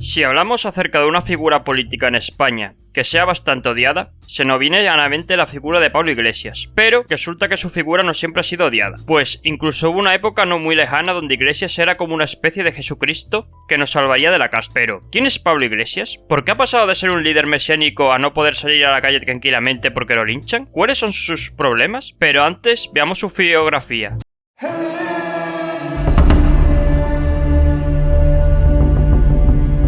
Si hablamos acerca de una figura política en España que sea bastante odiada, se nos viene a la mente la figura de Pablo Iglesias, pero resulta que su figura no siempre ha sido odiada, pues incluso hubo una época no muy lejana donde Iglesias era como una especie de Jesucristo que nos salvaría de la casta. Pero, ¿quién es Pablo Iglesias? ¿Por qué ha pasado de ser un líder mesiánico a no poder salir a la calle tranquilamente porque lo linchan? ¿Cuáles son sus problemas? Pero antes, veamos su biografía.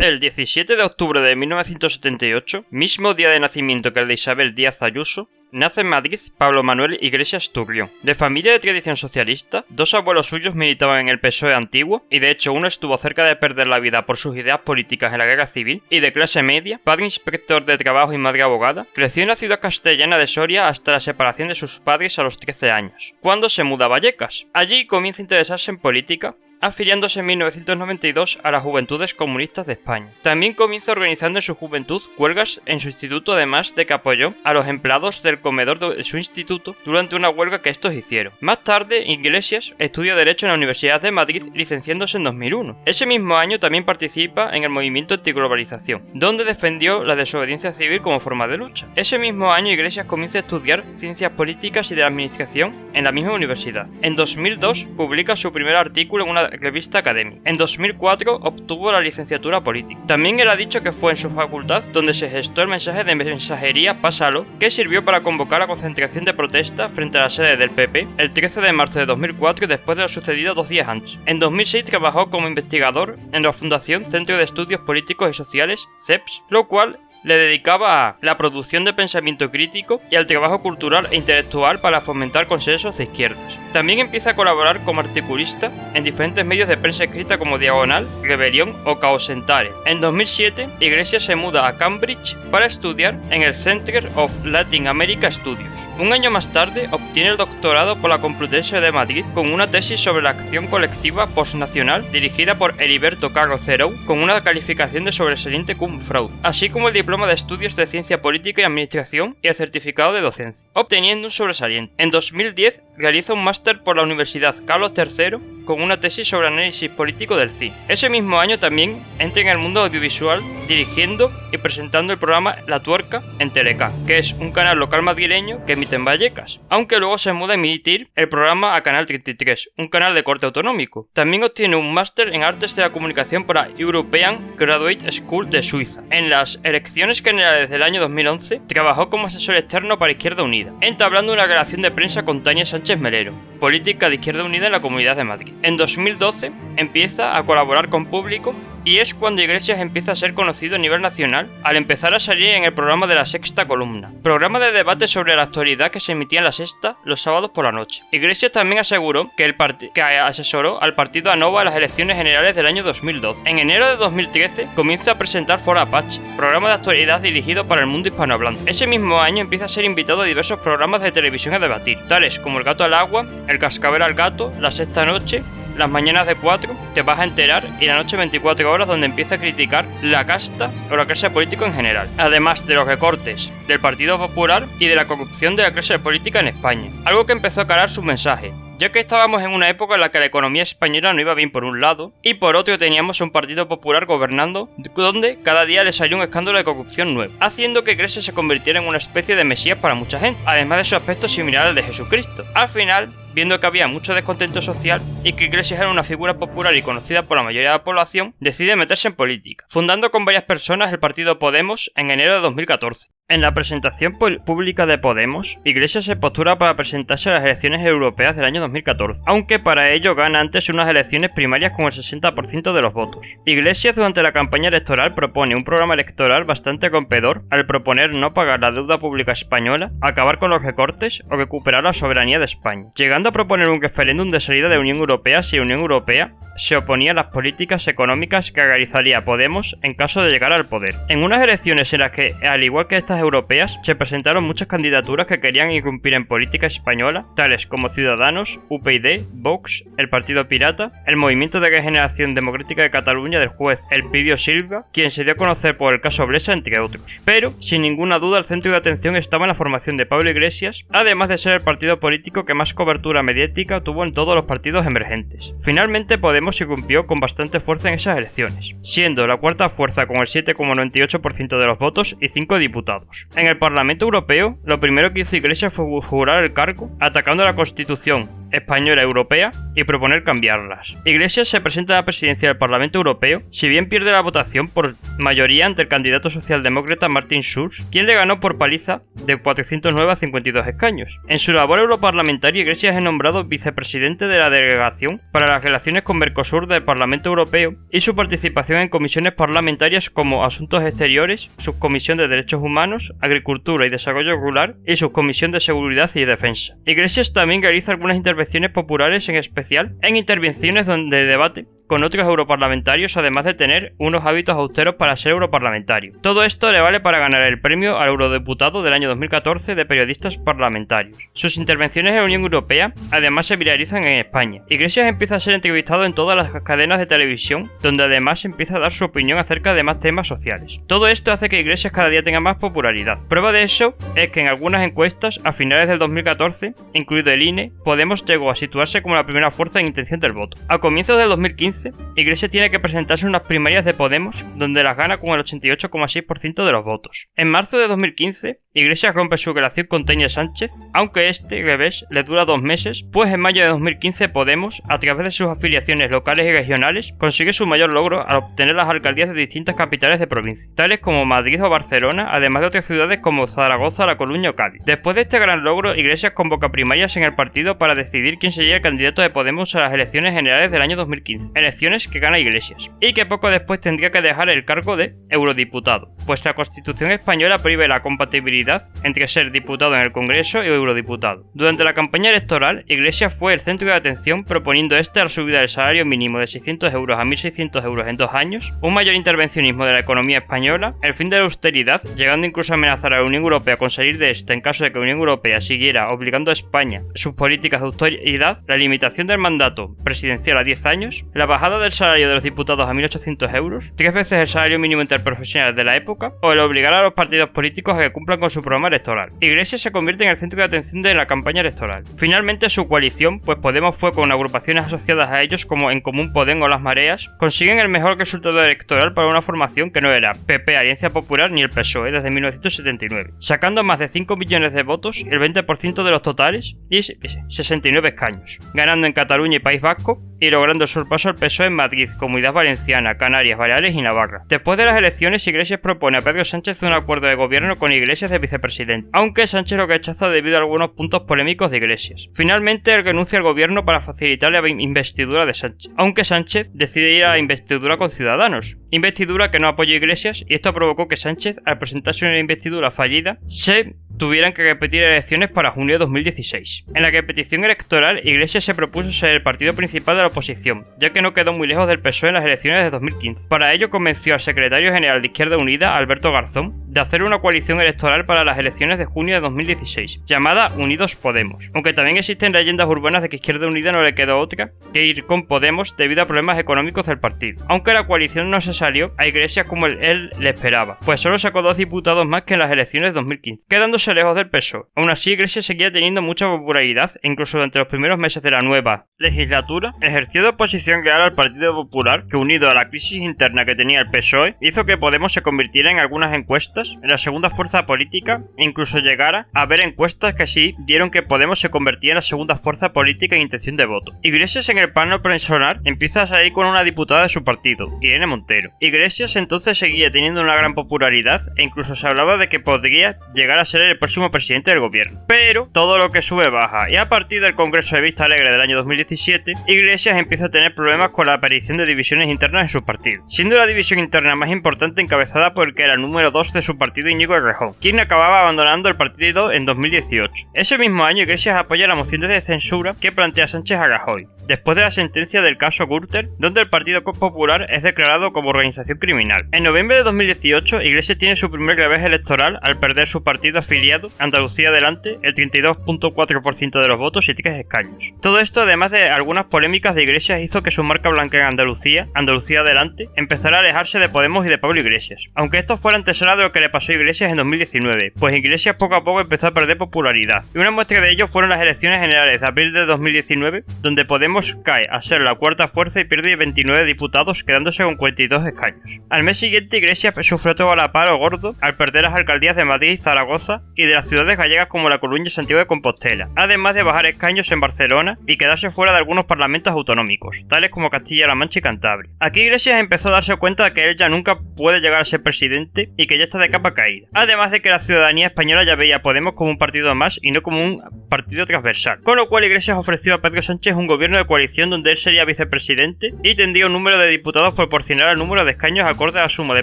El 17 de octubre de 1978, mismo día de nacimiento que el de Isabel Díaz Ayuso, nace en Madrid Pablo Manuel Iglesias Turrión. De familia de tradición socialista, dos abuelos suyos militaban en el PSOE antiguo, y de hecho uno estuvo cerca de perder la vida por sus ideas políticas en la guerra civil, y de clase media, padre inspector de trabajo y madre abogada, creció en la ciudad castellana de Soria hasta la separación de sus padres a los 13 años, cuando se muda a Vallecas. Allí comienza a interesarse en política, afiliándose en 1992 a las Juventudes Comunistas de España. También comienza organizando en su juventud huelgas en su instituto, además de que apoyó a los empleados del comedor de su instituto durante una huelga que estos hicieron. Más tarde, Iglesias estudia Derecho en la Universidad de Madrid, licenciándose en 2001. Ese mismo año también participa en el movimiento antiglobalización, donde defendió la desobediencia civil como forma de lucha. Ese mismo año, Iglesias comienza a estudiar Ciencias Políticas y de la Administración en la misma universidad. En 2002 publica su primer artículo en una revista académica. En 2004 obtuvo la licenciatura política. También era dicho que fue en su facultad donde se gestó el mensaje de mensajería Pásalo, que sirvió para convocar la concentración de protesta frente a la sede del PP el 13 de marzo de 2004 y después de lo sucedido 2 días antes. En 2006 trabajó como investigador en la Fundación Centro de Estudios Políticos y Sociales, CEPS, lo cual le dedicaba a la producción de pensamiento crítico y al trabajo cultural e intelectual para fomentar consensos de izquierdas. También empieza a colaborar como articulista en diferentes medios de prensa escrita como Diagonal, Rebelión o Caos Entare. En 2007, Iglesias se muda a Cambridge para estudiar en el Center of Latin America Studies. Un año más tarde, obtiene el doctorado por la Complutense de Madrid con una tesis sobre la acción colectiva postnacional dirigida por Heriberto Carro Cerón con una calificación de sobresaliente cum laude, así como el diploma de estudios de ciencia política y administración y el certificado de docencia, obteniendo un sobresaliente. En 2010 realiza un máster por la Universidad Carlos III con una tesis sobre análisis político del cine. Ese mismo año también entra en el mundo audiovisual dirigiendo y presentando el programa La Tuerca en Teleca, que es un canal local madrileño que emite en Vallecas, aunque luego se muda a emitir el programa a Canal 33, un canal de corte autonómico. También obtiene un máster en Artes de la Comunicación por la European Graduate School de Suiza. En las elecciones generales del año 2011 trabajó como asesor externo para Izquierda Unida, entablando una relación de prensa con Tania Sánchez Melero, política de Izquierda Unida en la Comunidad de Madrid. En 2012 empieza a colaborar con Público y es cuando Iglesias empieza a ser conocido a nivel nacional al empezar a salir en el programa de La Sexta Columna, programa de debate sobre la actualidad que se emitía en La Sexta los sábados por la noche. Iglesias también aseguró que asesoró al partido ANOVA en las elecciones generales del año 2012. En enero de 2013 comienza a presentar Foro Apache, programa de actualidad dirigido para el mundo hispanohablante. Ese mismo año empieza a ser invitado a diversos programas de televisión a debatir, tales como El Gato al Agua, El Cascabel al Gato, La Sexta Noche, Las Mañanas de 4, Te Vas a Enterar y La Noche 24 Horas, donde empieza a criticar la casta o la clase política en general, además de los recortes del Partido Popular y de la corrupción de la clase política en España, algo que empezó a calar su mensaje, ya que estábamos en una época en la que la economía española no iba bien por un lado y por otro teníamos un Partido Popular gobernando donde cada día le salió un escándalo de corrupción nuevo, haciendo que Iglesias se convirtiera en una especie de mesías para mucha gente, además de su aspecto similar al de Jesucristo. Al final, viendo que había mucho descontento social y que Iglesias era una figura popular y conocida por la mayoría de la población, decide meterse en política, fundando con varias personas el partido Podemos en enero de 2014. En la presentación pública de Podemos, Iglesias se postula para presentarse a las elecciones europeas del año 2014, aunque para ello gana antes unas elecciones primarias con el 60% de los votos. Iglesias durante la campaña electoral propone un programa electoral bastante rompedor al proponer no pagar la deuda pública española, acabar con los recortes o recuperar la soberanía de España, llegando a proponer un referéndum de salida de la Unión Europea si la Unión Europea se oponía a las políticas económicas que realizaría Podemos en caso de llegar al poder. En unas elecciones en las que, al igual que estas europeas, se presentaron muchas candidaturas que querían irrumpir en política española, tales como Ciudadanos, UPyD, Vox, el Partido Pirata, el Movimiento de Regeneración Democrática de Cataluña del juez Elpidio Silva, quien se dio a conocer por el caso Blesa, entre otros. Pero, sin ninguna duda, el centro de atención estaba en la formación de Pablo Iglesias, además de ser el partido político que más cobertura cobertura mediática tuvo en todos los partidos emergentes. Finalmente Podemos irrumpió con bastante fuerza en esas elecciones, siendo la cuarta fuerza con el 7,98% de los votos y 5 diputados. En el Parlamento Europeo, lo primero que hizo Iglesias fue jurar el cargo, atacando la Constitución española y europea y proponer cambiarlas. Iglesias se presenta a la presidencia del Parlamento Europeo, si bien pierde la votación por mayoría ante el candidato socialdemócrata Martin Schulz, quien le ganó por paliza de 409 a 52 escaños. En su labor europarlamentaria, Iglesias es nombrado vicepresidente de la delegación para las relaciones con Mercosur del Parlamento Europeo y su participación en comisiones parlamentarias como Asuntos Exteriores, Subcomisión de Derechos Humanos, Agricultura y Desarrollo Rural y Subcomisión de Seguridad y Defensa. Iglesias también realiza algunas intervenciones populares, en especial en intervenciones donde debate con otros europarlamentarios, además de tener unos hábitos austeros para ser europarlamentario. Todo esto le vale para ganar el premio al eurodiputado del año 2014 de periodistas parlamentarios. Sus intervenciones en la Unión Europea además se viralizan en España. Iglesias empieza a ser entrevistado en todas las cadenas de televisión, donde además empieza a dar su opinión acerca de más temas sociales. Todo esto hace que Iglesias cada día tenga más popularidad. Prueba de eso es que en algunas encuestas, a finales del 2014, incluido el INE, Podemos llegó a situarse como la primera fuerza en intención del voto. A comienzos del 2015, Iglesias tiene que presentarse en unas primarias de Podemos, donde las gana con el 88,6% de los votos. En marzo de 2015, Iglesias rompe su relación con Tenia Sánchez, aunque este revés le dura 2 meses, pues en mayo de 2015 Podemos, a través de sus afiliaciones locales y regionales, consigue su mayor logro al obtener las alcaldías de distintas capitales de provincia, tales como Madrid o Barcelona, además de otras ciudades como Zaragoza, La Coruña o Cádiz. Después de este gran logro, Iglesias convoca primarias en el partido para decidir quién sería el candidato de Podemos a las elecciones generales del año 2015. Elecciones que gana Iglesias, y que poco después tendría que dejar el cargo de eurodiputado, pues la Constitución española prohíbe la compatibilidad entre ser diputado en el Congreso y eurodiputado. Durante la campaña electoral, Iglesias fue el centro de atención, proponiendo la subida del salario mínimo de 600 euros a 1.600 euros en 2 años, un mayor intervencionismo de la economía española, el fin de la austeridad, llegando incluso a amenazar a la Unión Europea con salir de esta en caso de que la Unión Europea siguiera obligando a España sus políticas de austeridad, la limitación del mandato presidencial a 10 años, la bajada del salario de los diputados a 1.800 euros, 3 veces el salario mínimo interprofesional de la época, o el obligar a los partidos políticos a que cumplan con su programa electoral. Iglesias se convierte en el centro de atención de la campaña electoral. Finalmente, su coalición, pues Podemos fue con agrupaciones asociadas a ellos como En Común Podem o Las Mareas, consiguen el mejor resultado electoral para una formación que no era PP, Alianza Popular ni el PSOE desde 1979, sacando más de 5 millones de votos, el 20% de los totales y 69 escaños, ganando en Cataluña y País Vasco y logrando el sorpaso al PSOE en Madrid, Comunidad Valenciana, Canarias, Baleares y Navarra. Después de las elecciones, Iglesias propone a Pedro Sánchez un acuerdo de gobierno con Iglesias de vicepresidente, aunque Sánchez lo rechaza debido a algunos puntos polémicos de Iglesias. Finalmente, él renuncia al gobierno para facilitar la investidura de Sánchez, aunque Sánchez decide ir a la investidura con Ciudadanos, investidura que no apoya Iglesias, y esto provocó que Sánchez, al presentarse una investidura fallida, se tuvieran que repetir elecciones para junio de 2016. En la repetición electoral, Iglesias se propuso ser el partido principal de la oposición, ya que no quedó muy lejos del PSOE en las elecciones de 2015. Para ello convenció al secretario general de Izquierda Unida, Alberto Garzón, de hacer una coalición electoral para las elecciones de junio de 2016, llamada Unidos Podemos, aunque también existen leyendas urbanas de que Izquierda Unida no le quedó otra que ir con Podemos debido a problemas económicos del partido. Aunque la coalición no se salió a Iglesias como él le esperaba, pues solo sacó 2 diputados más que en las elecciones de 2015, quedándose lejos del PSOE. Aún así, Iglesias seguía teniendo mucha popularidad e incluso durante los primeros meses de la nueva legislatura ejerció de oposición real al Partido Popular, que unido a la crisis interna que tenía el PSOE, hizo que Podemos se convirtiera en algunas encuestas en la segunda fuerza política e incluso llegara a haber encuestas que sí dieron que Podemos se convertía en la segunda fuerza política en intención de voto. Iglesias en el plano personal empieza a salir con una diputada de su partido, Irene Montero. Iglesias entonces seguía teniendo una gran popularidad e incluso se hablaba de que podría llegar a ser el próximo presidente del gobierno. Pero todo lo que sube baja, y a partir del Congreso de Vista Alegre del año 2017, Iglesias empieza a tener problemas con la aparición de divisiones internas en su partido, siendo la división interna más importante encabezada por el que era el número 2 de su partido, Íñigo Errejón, quien acababa abandonando el partido en 2018. Ese mismo año, Iglesias apoya la moción de censura que plantea Sánchez a Rajoy, después de la sentencia del caso Gürtel, donde el Partido Popular es declarado como organización criminal. En noviembre de 2018, Iglesias tiene su primer revés electoral al perder su partido afiliado afiliado, Andalucía Adelante, el 32.4% de los votos y 3 escaños. Todo esto, además de algunas polémicas de Iglesias, hizo que su marca blanca en Andalucía, Andalucía Adelante, empezara a alejarse de Podemos y de Pablo Iglesias. Aunque esto fue la antesala de lo que le pasó a Iglesias en 2019, pues Iglesias poco a poco empezó a perder popularidad. Y una muestra de ello fueron las elecciones generales de abril de 2019, donde Podemos cae a ser la cuarta fuerza y pierde 29 diputados, quedándose con 42 escaños. Al mes siguiente, Iglesias sufrió todo a palo gordo al perder las alcaldías de Madrid y Zaragoza y de las ciudades gallegas como La Coruña y Santiago de Compostela, además de bajar escaños en Barcelona y quedarse fuera de algunos parlamentos autonómicos, tales como Castilla-La Mancha y Cantabria. Aquí Iglesias empezó a darse cuenta de que él ya nunca puede llegar a ser presidente y que ya está de capa caída, además de que la ciudadanía española ya veía a Podemos como un partido más y no como un partido transversal, con lo cual Iglesias ofreció a Pedro Sánchez un gobierno de coalición donde él sería vicepresidente y tendría un número de diputados proporcional al número de escaños acorde a la suma de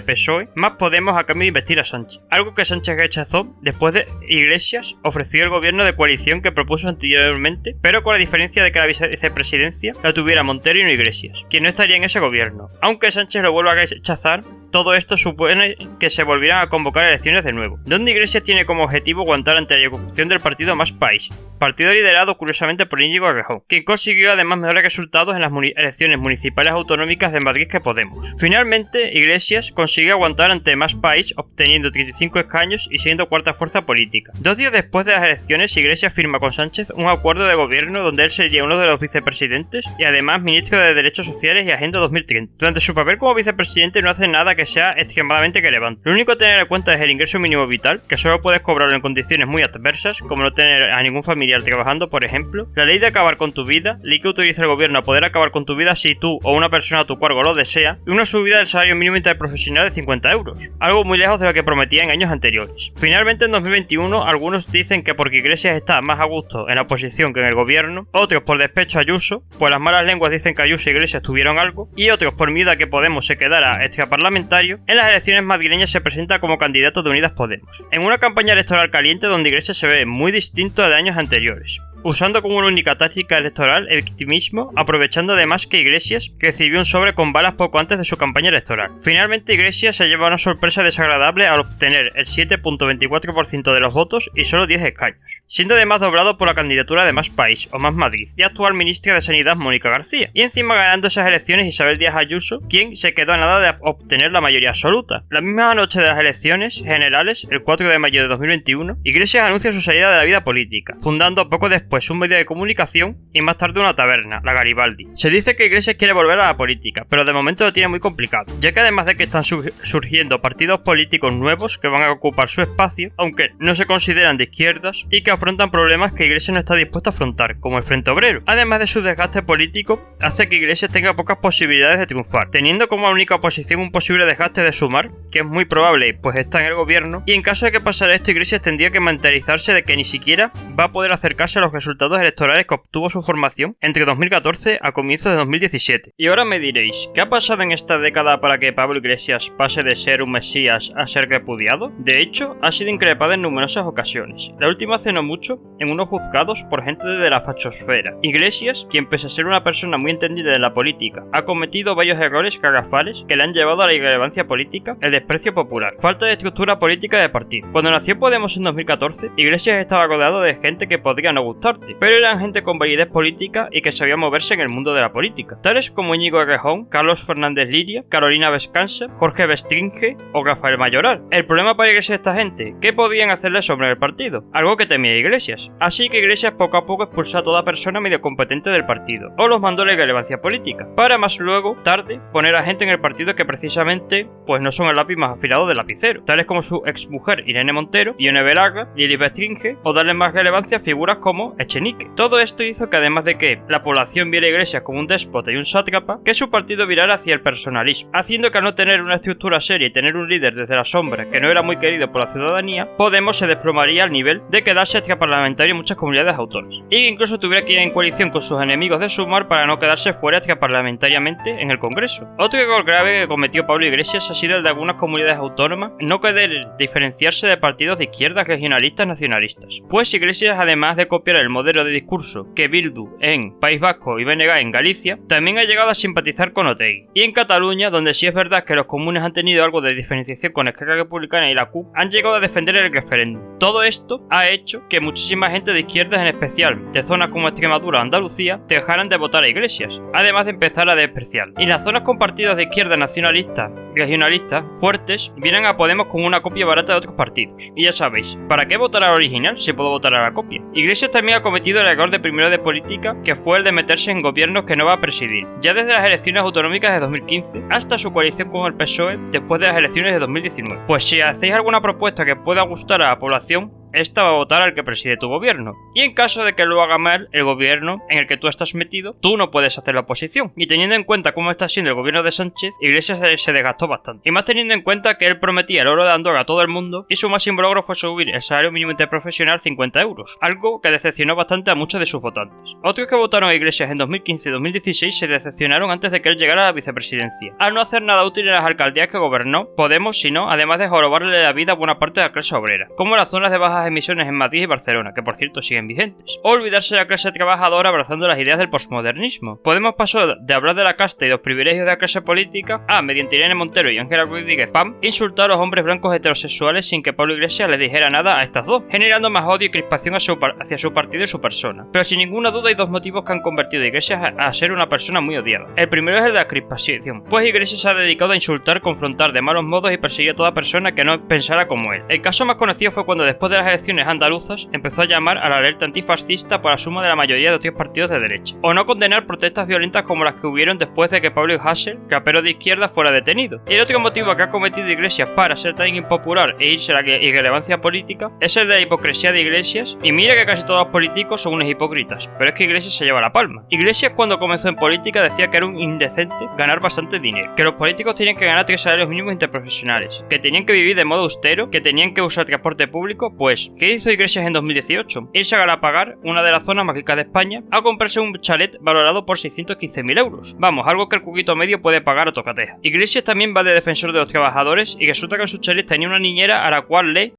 PSOE más Podemos a cambio de investir a Sánchez, algo que Sánchez rechazó. Después de Iglesias ofreció el gobierno de coalición que propuso anteriormente, pero con la diferencia de que la vicepresidencia la tuviera Montero y no Iglesias, quien no estaría en ese gobierno. Aunque Sánchez lo vuelva a rechazar, todo esto supone que se volvieran a convocar elecciones de nuevo, donde Iglesias tiene como objetivo aguantar ante la irrupción del partido Más País, partido liderado curiosamente por Íñigo Errejón, quien consiguió además mejores resultados en las elecciones municipales autonómicas de Madrid que Podemos. Finalmente, Iglesias consigue aguantar ante Más País, obteniendo 35 escaños y siendo cuarta fuerza política. 2 días después de las elecciones, Iglesias firma con Sánchez un acuerdo de gobierno donde él sería uno de los vicepresidentes y además ministro de Derechos Sociales y Agenda 2030. Durante su papel como vicepresidente no hace nada que sea extremadamente relevante. Lo único a tener en cuenta es el ingreso mínimo vital, que solo puedes cobrarlo en condiciones muy adversas, como no tener a ningún familiar trabajando, por ejemplo. La ley de acabar con tu vida, ley que utiliza el gobierno a poder acabar con tu vida si tú o una persona a tu cargo lo desea, y una subida del salario mínimo interprofesional de 50 euros, algo muy lejos de lo que prometía en años anteriores. Finalmente, en 2021, algunos dicen que porque Iglesias está más a gusto en la oposición que en el gobierno, otros por despecho a Ayuso, pues las malas lenguas dicen que Ayuso e Iglesias tuvieron algo, y otros por miedo a que Podemos se quedara extraparlamentario. En las elecciones madrileñas se presenta como candidato de Unidas Podemos, en una campaña electoral caliente donde Iglesias se ve muy distinto a de años anteriores, usando como una única táctica electoral el victimismo, aprovechando además que Iglesias recibió un sobre con balas poco antes de su campaña electoral. Finalmente Iglesias se lleva una sorpresa desagradable al obtener el 7.24% de los votos y solo 10 escaños, siendo además doblado por la candidatura de Más País o Más Madrid y actual ministra de Sanidad Mónica García, y encima ganando esas elecciones Isabel Díaz Ayuso, quien se quedó a nada de obtener la mayoría absoluta. La misma noche de las elecciones generales, el 4 de mayo de 2021, Iglesias anuncia su salida de la vida política, fundando poco después un medio de comunicación y más tarde una taberna, la Garibaldi. Se dice que Iglesias quiere volver a la política, pero de momento lo tiene muy complicado, ya que además de que están surgiendo partidos políticos nuevos que van a ocupar su espacio, aunque no se consideran de izquierdas y que afrontan problemas que Iglesias no está dispuesto a afrontar, como el Frente Obrero. Además de su desgaste político, hace que Iglesias tenga pocas posibilidades de triunfar, teniendo como única oposición un posible desgaste de Sumar, que es muy probable pues está en el gobierno, y en caso de que pasara esto Iglesias tendría que mentalizarse de que ni siquiera va a poder acercarse a los resultados electorales que obtuvo su formación entre 2014 a comienzos de 2017. Y ahora me diréis, ¿qué ha pasado en esta década para que Pablo Iglesias pase de ser un mesías a ser repudiado? De hecho, ha sido increpado en numerosas ocasiones, la última hace no mucho en unos juzgados por gente de la fachosfera. Iglesias, quien pese a ser una persona muy entendida de la política, ha cometido varios errores garrafales que le han llevado a la irrelevancia política, el desprecio popular, falta de estructura política de partido. Cuando nació Podemos en 2014, Iglesias estaba rodeado de gente que podría no gustarte, pero eran gente con validez política y que sabía moverse en el mundo de la política, tales como Íñigo Errejón, Carlos Fernández Liria, Carolina Vescanza, Jorge Bestringe o Rafael Mayoral. El problema para Iglesias esta gente, ¿qué podían hacerle sobre el partido? Algo que temía Iglesias. Así que Iglesias poco a poco expulsó a toda persona medio competente del partido, o los mandó a la irrelevancia política, para más luego, tarde, poner a gente en el partido que precisamente pues no son el lápiz más afilado del lapicero, tales como su exmujer Irene Montero, Ione Belarra, Lili Bestringe, o darle más relevancia a figuras como Echenique. Todo esto hizo que además de que la población viera a Iglesias como un déspota y un sátrapa, que su partido virara hacia el personalismo, haciendo que al no tener una estructura seria y tener un líder desde la sombra que no era muy querido por la ciudadanía, Podemos se desplomaría al nivel de quedarse extraparlamentario en muchas comunidades autónomas, y que incluso tuviera que ir en coalición con sus enemigos de Sumar para no quedarse fuera extraparlamentariamente en el Congreso. Otro error grave que cometió Pablo Iglesias ha sido el de algunas comunidades autónomas no querer diferenciarse de partidos de izquierdas regionalistas nacionalistas, pues Iglesias, además de copiar el modelo de discurso que Bildu en País Vasco y BNG en Galicia, también ha llegado a simpatizar con Otegi. Y en Cataluña, donde sí es verdad que los comunes han tenido algo de diferenciación con Esquerra Republicana y la CUP, han llegado a defender el referéndum. Todo esto ha hecho que muchísima gente de izquierdas, en especial de zonas como Extremadura o Andalucía, dejaran de votar a Iglesias, además de empezar a despreciar. Y las zonas con partidos de izquierda nacionalistas, regionalistas, fuertes, vienen a Podemos como una copia barata de otros partidos. Y ya sabéis, ¿para qué votar al original si puedo votar a la copia? Iglesias también ha cometido el error de primero de política, que fue el de meterse en gobiernos que no va a presidir, ya desde las elecciones autonómicas de 2015 hasta su coalición con el PSOE después de las elecciones de 2019. Pues si hacéis alguna propuesta que pueda gustar a la población, esta va a votar al que preside tu gobierno. Y en caso de que lo haga mal el gobierno en el que tú estás metido, tú no puedes hacer la oposición. Y teniendo en cuenta cómo está siendo el gobierno de Sánchez, Iglesias se desgastó bastante. Y más teniendo en cuenta que él prometía el oro de Andorra a todo el mundo y su máximo logro fue subir el salario mínimo interprofesional 50 euros, algo que decepcionó bastante a muchos de sus votantes. Otros que votaron a Iglesias en 2015 y 2016 se decepcionaron antes de que él llegara a la vicepresidencia, al no hacer nada útil en las alcaldías que gobernó Podemos, sino además de jorobarle la vida a buena parte de la clase obrera, como las zonas de bajas emisiones en Madrid y Barcelona, que por cierto siguen vigentes, o olvidarse de la clase trabajadora abrazando las ideas del posmodernismo. Podemos pasó de hablar de la casta y los privilegios de la clase política a, mediante Irene Montero y Ángela Rodríguez Pam, insultar a los hombres blancos heterosexuales sin que Pablo Iglesias le dijera nada a estas dos, generando más odio y crispación hacia su partido y su persona. Pero sin ninguna duda hay dos motivos que han convertido a Iglesias a ser una persona muy odiada. El primero es el de la crispación, pues Iglesias se ha dedicado a insultar, confrontar de malos modos y perseguir a toda persona que no pensara como él. El caso más conocido fue cuando después de las elecciones andaluzas empezó a llamar a la alerta antifascista por la suma de la mayoría de otros partidos de derecha, o no condenar protestas violentas como las que hubieron después de que Pablo Hasél, rapero de izquierda, fuera detenido. Y el otro motivo que ha cometido Iglesias para ser tan impopular e irse a la irrelevancia política es el de la hipocresía de Iglesias, y mira que casi todos los políticos son unos hipócritas, pero es que Iglesias se lleva la palma. Iglesias cuando comenzó en política decía que era un indecente ganar bastante dinero, que los políticos tenían que ganar 3 salarios mínimos interprofesionales, que tenían que vivir de modo austero, que tenían que usar transporte público. Pues, ¿qué hizo Iglesias en 2018? Irse a Galapagar, una de las zonas más ricas de España, a comprarse un chalet valorado por 615.000 euros. Vamos, algo que el cuquito medio puede pagar a tocateja. Iglesias también va de defensor de los trabajadores y resulta que en su chalet tenía una niñera a la cual le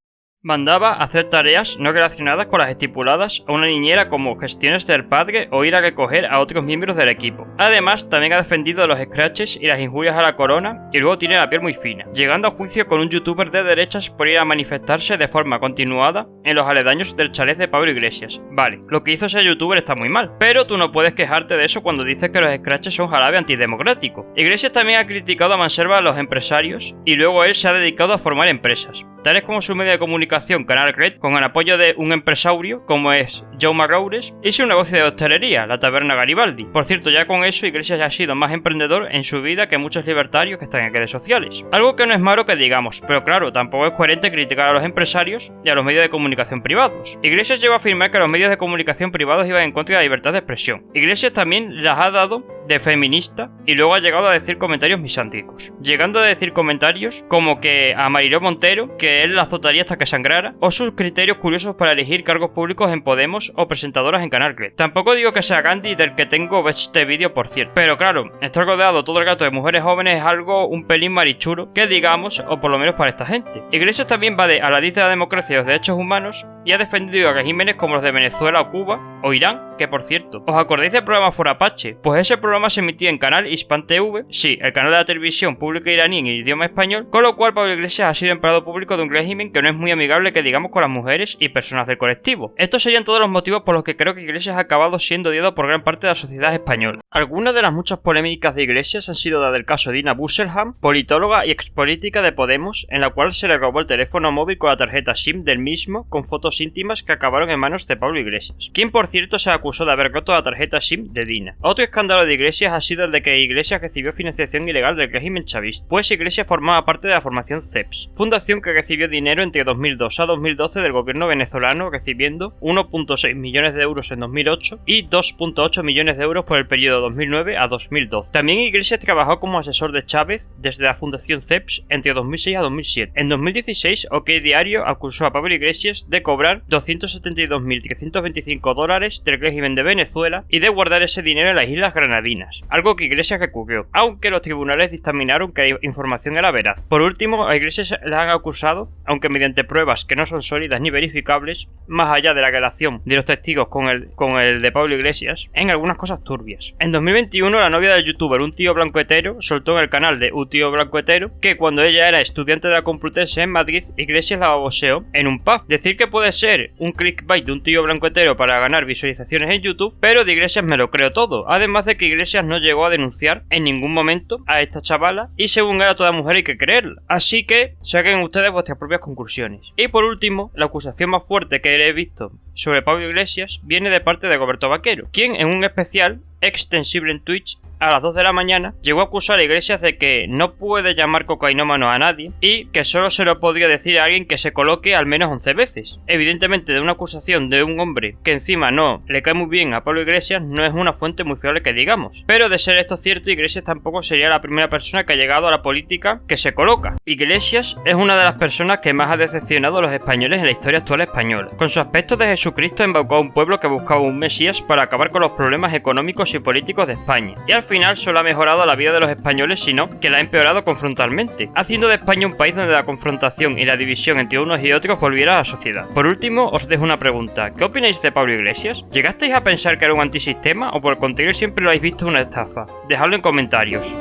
mandaba hacer tareas no relacionadas con las estipuladas a una niñera, como gestiones del padre o ir a recoger a otros miembros del equipo. Además, también ha defendido los scratches y las injurias a la corona, y luego tiene la piel muy fina, llegando a juicio con un youtuber de derechas por ir a manifestarse de forma continuada en los aledaños del chalet de Pablo Iglesias. Vale, lo que hizo ese youtuber está muy mal, pero tú no puedes quejarte de eso cuando dices que los scratches son jarabe antidemocrático. Iglesias también ha criticado a mansalva a los empresarios, y luego él se ha dedicado a formar empresas, tales como su medio de comunicación Canal Red, con el apoyo de un empresario como es Jaume Roures, y su negocio de hostelería, la Taberna Garibaldi. Por cierto, ya con eso Iglesias ya ha sido más emprendedor en su vida que muchos libertarios que están en redes sociales. Algo que no es malo que digamos, pero claro, tampoco es coherente criticar a los empresarios y a los medios de comunicación privados. Iglesias llegó a afirmar que los medios de comunicación privados iban en contra de la libertad de expresión. Iglesias también las ha dado de feminista y luego ha llegado a decir comentarios misándricos, llegando a decir comentarios como que a Mariló Montero que él la azotaría hasta que sangrara, o sus criterios curiosos para elegir cargos públicos en Podemos o presentadoras en Canal Red. Tampoco digo que sea Gandhi, del que tengo este vídeo por cierto, pero claro, estar rodeado todo el rato de mujeres jóvenes es algo un pelín marichuro que digamos, o por lo menos para esta gente. Iglesias también va de aladís de la democracia y los derechos humanos y ha defendido a regímenes como los de Venezuela o Cuba o Irán, que por cierto, ¿os acordáis del programa For Apache? Pues ese programa se emitía en Canal Hispan TV, sí, el canal de la televisión pública iraní en idioma español, con lo cual Pablo Iglesias ha sido empleado público de un régimen que no es muy amigable que digamos con las mujeres y personas del colectivo. Estos serían todos los motivos por los que creo que Iglesias ha acabado siendo odiado por gran parte de la sociedad española. Algunas de las muchas polémicas de Iglesias han sido las del caso de Dina Busselham, politóloga y expolítica de Podemos, en la cual se le robó el teléfono móvil con la tarjeta SIM del mismo con fotos íntimas que acabaron en manos de Pablo Iglesias, quien por cierto se acusó de haber roto la tarjeta SIM de Dina. Otro escándalo de Iglesias ha sido el de que Iglesias recibió financiación ilegal del régimen chavista, pues Iglesias formaba parte de la formación CEPS, fundación que recibió dinero entre 2002 a 2012 del gobierno venezolano, recibiendo 1,6 millones de euros en 2008 y 2,8 millones de euros por el periodo 2009 a 2012. También Iglesias trabajó como asesor de Chávez desde la fundación CEPS entre 2006 a 2007. En 2016, OK Diario acusó a Pablo Iglesias de cobrar $272.325 militares del régimen de Venezuela y de guardar ese dinero en las Islas Granadinas, algo que Iglesias recurrió, aunque los tribunales dictaminaron que la información era veraz. Por último, a Iglesias le han acusado, aunque mediante pruebas que no son sólidas ni verificables, más allá de la relación de los testigos con el de Pablo Iglesias, en algunas cosas turbias. En 2021, la novia del youtuber Un Tío Blanco Hetero soltó en el canal de Un Tío Blanco Hetero que cuando ella era estudiante de la Complutense en Madrid, Iglesias la baboseó en un pub. Decir que puede ser un clickbait de un tío blanco hetero para ganar visualizaciones en YouTube, pero de Iglesias me lo creo todo. Además de que Iglesias no llegó a denunciar en ningún momento a esta chavala y según él a toda mujer hay que creerla. Así que saquen ustedes vuestras propias conclusiones. Y por último, la acusación más fuerte que he visto sobre Pablo Iglesias viene de parte de Roberto Vaquero, quien en un especial extensible en Twitch a las 2 de la mañana llegó a acusar a Iglesias de que no puede llamar cocainómano a nadie y que solo se lo podría decir a alguien que se coloque al menos 11 veces. Evidentemente, de una acusación de un hombre que encima no le cae muy bien a Pablo Iglesias no es una fuente muy fiable que digamos, pero de ser esto cierto, Iglesias tampoco sería la primera persona que ha llegado a la política que se coloca. Iglesias es una de las personas que más ha decepcionado a los españoles en la historia actual española. Con su aspecto de Jesucristo embaucó a un pueblo que buscaba un mesías para acabar con los problemas económicos y políticos de España, y al final solo ha mejorado la vida de los españoles, sino que la ha empeorado confrontalmente, haciendo de España un país donde la confrontación y la división entre unos y otros volviera a la sociedad. Por último, os dejo una pregunta: ¿qué opináis de Pablo Iglesias? ¿Llegasteis a pensar que era un antisistema o por el contrario siempre lo habéis visto una estafa? Dejadlo en comentarios.